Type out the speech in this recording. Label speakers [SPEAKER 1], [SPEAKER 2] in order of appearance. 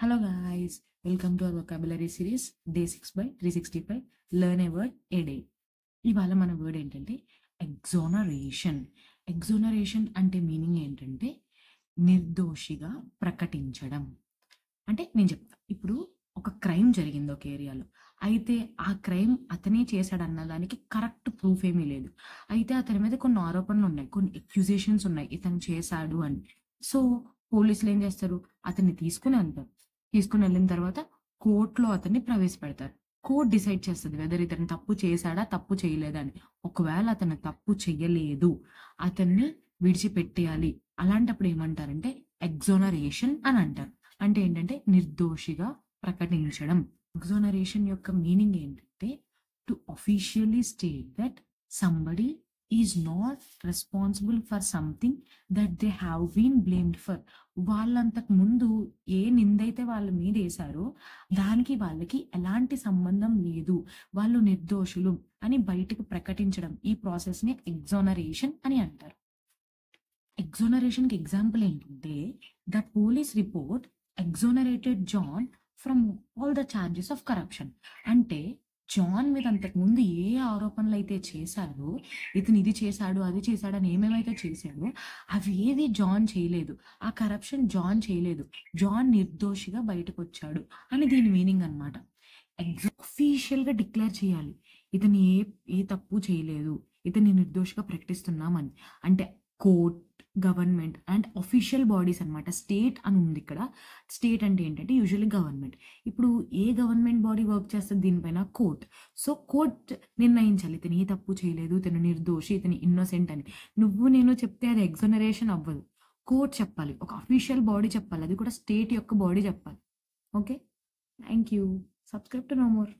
[SPEAKER 1] Hello guys, welcome to our vocabulary series Day 6 by 365 Learn a word a day. ఇవాళ మన word ఏంటంటే ఎగ్జోనరేషన్. ఎగ్జోనరేషన్ అంటే meaning ఏంటంటే నిర్దోషిగా ప్రకటించడం. అంటే నేను చెప్తా, ఇప్పుడు ఒక క్రైమ్ జరిగింది ఒక ఏరియాలో, అయితే ఆ క్రైమ్ అతనే చేశాడన్న దానికి కరెక్ట్ ప్రూఫ్ ఏమీ లేదు. అయితే అతని మీద కొన్ని ఆరోపణలు ఉన్నాయి, కొన్ని అక్యూజేషన్స్ ఉన్నాయి ఇతను చేశాడు అని. సో పోలీసులు ఏం చేస్తారు, అతన్ని తీసుకుని వెళ్తారు. తీసుకుని వెళ్ళిన తర్వాత కోర్టులో అతన్ని ప్రవేశపెడతారు. కోర్ట్ డిసైడ్ చేస్తుంది వెదర్ ఇతను తప్పు చేశాడా తప్పు చేయలేదా అని. ఒకవేళ అతను తప్పు చెయ్యలేదు, అతన్ని విడిచిపెట్టేయాలి. అలాంటప్పుడు ఏమంటారంటే ఎగ్జోనరేషన్ అని అంటారు. అంటే ఏంటంటే నిర్దోషిగా ప్రకటించడం. ఎగ్జోనరేషన్ యొక్క మీనింగ్ ఏంటంటే to officially state that somebody is not responsible for something that they have been blamed for. వాళ్ళంతకు ముందు ఏ నిందైతే వాళ్ళ మీద వేశారో దానికి వాళ్ళకి ఎలాంటి సంబంధం లేదు, వాళ్ళు నిర్దోషులు అని బయటకు ప్రకటించడం. ఈ ప్రాసెస్ ని ఎగ్జోనరేషన్ అని అంటారు. ఎగ్జోనరేషన్ కి ఎగ్జాంపుల్ ఏంటంటే that police report exonerated John from all the charges of corruption. అంటే జాన్ మీద అంతకు ముందు ఏ ఆరోపణలు అయితే చేశారో, ఇతను ఇది చేశాడు అది చేశాడు అని ఏమేమైతే చేశాడో అవి ఏది జాన్ చేయలేదు, ఆ కరప్షన్ జాన్ చేయలేదు, జాన్ నిర్దోషిగా బయటకు వచ్చాడు అని దీని మీనింగ్ అనమాట. అఫీషియల్ గా డిక్లేర్ చేయాలి, ఇతను ఏ తప్పు చేయలేదు, ఇతని నిర్దోషిగా ప్రకటిస్తున్నామని. అంటే court, government and official bodies అనమాట. స్టేట్ అని ఉంది ఇక్కడ. స్టేట్ అంటే ఏంటంటే యూజువల్లీ గవర్నమెంట్. ఇప్పుడు ఏ గవర్నమెంట్ బాడీ వర్క్ చేస్తుంది దీనిపైన? కోర్ట్. సో కోర్ట్ నిర్ణయించాలి ఇతను ఏ తప్పు చేయలేదు, ఇతను నిర్దోషి, ఇతను ఇన్నోసెంట్ అని. నువ్వు నేను చెప్తే అది ఎగ్జోనరేషన్ అవ్వదు. కోర్ట్ చెప్పాలి, ఒక అఫీషియల్ బాడీ చెప్పాలి, అది కూడా స్టేట్ యొక్క బాడీ చెప్పాలి. Okay, thank you. Subscribe to know more.